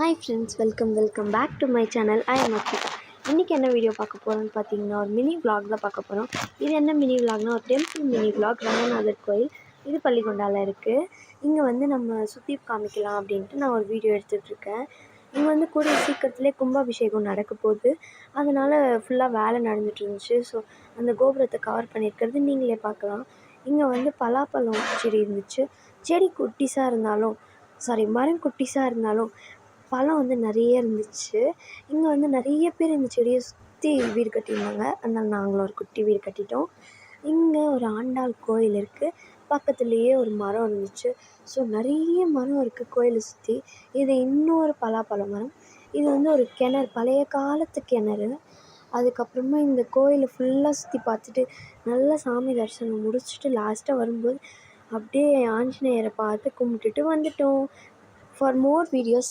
Hi friends, welcome back to my channel. I am Arpita. இன்றைக்கி என்ன video பார்க்க போகிறோன்னு பார்த்தீங்கன்னா, ஒரு மினி விலாக் தான் பார்க்க போகிறோம். இது என்ன மினி விலாக்னா, ஒரு டெம்பிள் மினி விலாக். ரங்கநாதர் கோயில் இது பள்ளிகொண்டாவில் இருக்குது. இங்கே வந்து நம்ம சுற்றி காமிக்கலாம் அப்படின்ட்டு நான் ஒரு வீடியோ எடுத்துகிட்ருக்கேன். இங்கே வந்து கூடிய சீக்கிரத்துலேயே கும்பாபிஷேகம் நடக்க போகுது. அதனால் ஃபுல்லாக வேலை நடந்துகிட்டு இருந்துச்சு. ஸோ அந்த கோபுரத்தை கவர் பண்ணியிருக்கிறது நீங்களே பார்க்கலாம். இங்கே வந்து பலாப்பழம் செடி இருந்துச்சு. செடி குட்டிஸாக இருந்தாலும் மரம் குட்டிஸாக இருந்தாலும் பழம் வந்து நிறைய இருந்துச்சு. இங்கே வந்து நிறைய பேர் இந்த செடியை சுற்றி வீடு கட்டியிருந்தாங்க. அதனால் நாங்களும் ஒரு குட்டி வீடு கட்டிட்டோம். இங்கே ஒரு ஆண்டாள் கோயில் இருக்குது. பக்கத்துலேயே ஒரு மரம் இருந்துச்சு. ஸோ நிறைய மரம் இருக்குது கோயிலை சுற்றி. இது இன்னொரு பலாப்பழ மரம். இது வந்து ஒரு கிணறு, பழைய காலத்து கிணறு. அதுக்கப்புறமா இந்த கோயிலை ஃபுல்லாக சுற்றி பார்த்துட்டு நல்லா சாமி தரிசனம் முடிச்சுட்டு லாஸ்ட்டாக வரும்போது அப்படியே ஆஞ்சநேயரை பார்த்து கும்பிட்டுட்டு வந்துட்டோம். For more videos